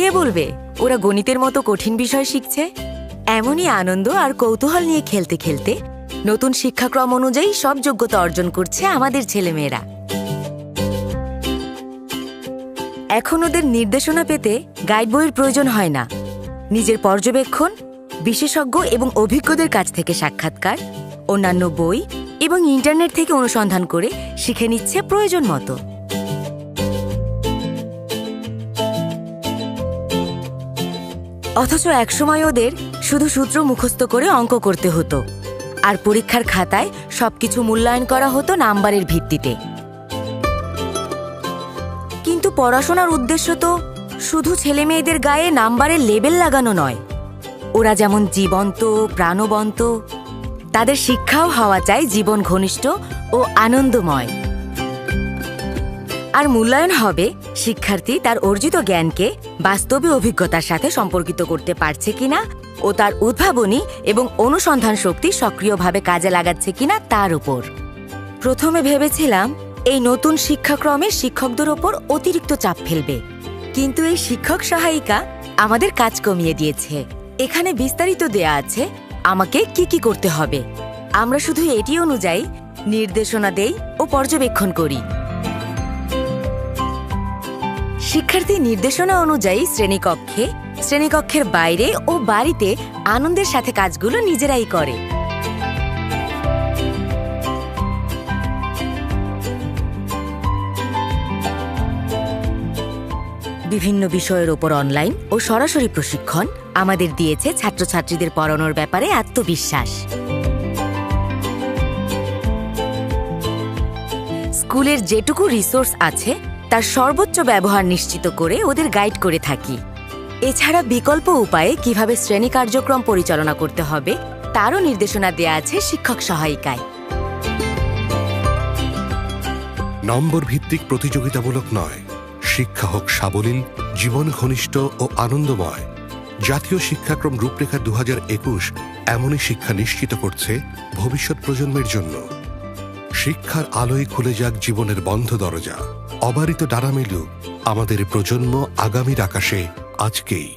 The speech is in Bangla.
কে বলবে ওরা গণিতের মতো কঠিন বিষয় শিখছে? এমনই আনন্দ আর কৌতূহল নিয়ে খেলতে খেলতে নতুন শিক্ষাক্রম অনুযায়ী সব যোগ্যতা অর্জন করছে আমাদের ছেলেমেয়েরা। এখন ওদের নির্দেশনা পেতে গাইড বইয়ের প্রয়োজন হয় না। নিজের পর্যবেক্ষণ, বিশেষজ্ঞ এবং অভিজ্ঞদের কাছ থেকে সাক্ষাৎকার, অন্যান্য বই এবং ইন্টারনেট থেকে অনুসন্ধান করে শিখে নিচ্ছে প্রয়োজন মতো। অথচ একসময় ওদের শুধু সূত্র মুখস্থ করে অঙ্ক করতে হতো, আর পরীক্ষার খাতায় সবকিছু মূল্যায়ন করা হতো নাম্বারের ভিত্তিতে। কিন্তু পড়াশোনার উদ্দেশ্য তো শুধু ছেলেমেয়েদের গায়ে নাম্বারের লেবেল লাগানো নয়। ওরা যেমন জীবন্ত, প্রাণবন্ত, তাদের শিক্ষাও হওয়া চাই জীবন ঘনিষ্ঠ ও আনন্দময়। আর মূল্যায়ন হবে শিক্ষার্থী তার অর্জিত জ্ঞানকে বাস্তবে অভিজ্ঞতার সাথে সম্পর্কিত করতে পারছে কিনা ও তার উদ্ভাবনী এবং অনুসন্ধান শক্তি সক্রিয়ভাবে কাজে লাগাচ্ছে কিনা তার উপর। প্রথমে ভেবেছিলাম এই নতুন শিক্ষাক্রমে শিক্ষকদের ওপর অতিরিক্ত চাপ ফেলবে, কিন্তু এই শিক্ষক সহায়িকা আমাদের কাজ কমিয়ে দিয়েছে। এখানে বিস্তারিত দেয়া আছে আমাকে কি কি করতে হবে। আমরা শুধু এটি অনুযায়ী নির্দেশনা দেই ও পর্যবেক্ষণ করি। শিক্ষার্থী নির্দেশনা অনুযায়ী শ্রেণীকক্ষের বাইরে ও বাড়িতে আনন্দের সাথে কাজগুলো নিজেরাই করে। বিভিন্ন বিষয়ের ওপর অনলাইন ও সরাসরি প্রশিক্ষণ আমাদের দিয়েছে ছাত্রছাত্রীদের পড়ানোর ব্যাপারে আত্মবিশ্বাস। স্কুলের যেটুকু রিসোর্স আছে তার সর্বোচ্চ ব্যবহার নিশ্চিত করে ওদের গাইড করে থাকি। এছাড়া বিকল্প উপায়ে কিভাবে শ্রেণী কার্যক্রম পরিচালনা করতে হবে তারও নির্দেশনা দেয়া আছে শিক্ষক সহায়িকায়। নম্বর ভিত্তিক প্রতিযোগিতামূলক নয়, শিক্ষা হোক সাবলীল, জীবন ঘনিষ্ঠ ও আনন্দময়। জাতীয় শিক্ষাক্রম রূপরেখা 2021 এমনই শিক্ষা নিশ্চিত করছে ভবিষ্যৎ প্রজন্মের জন্য। শিক্ষার আলোয় খুলে যাক জীবনের বন্ধ দরজা, অবারিত ডানা মেলুক আমাদের প্রজন্ম আগামীর আকাশে আজকেই।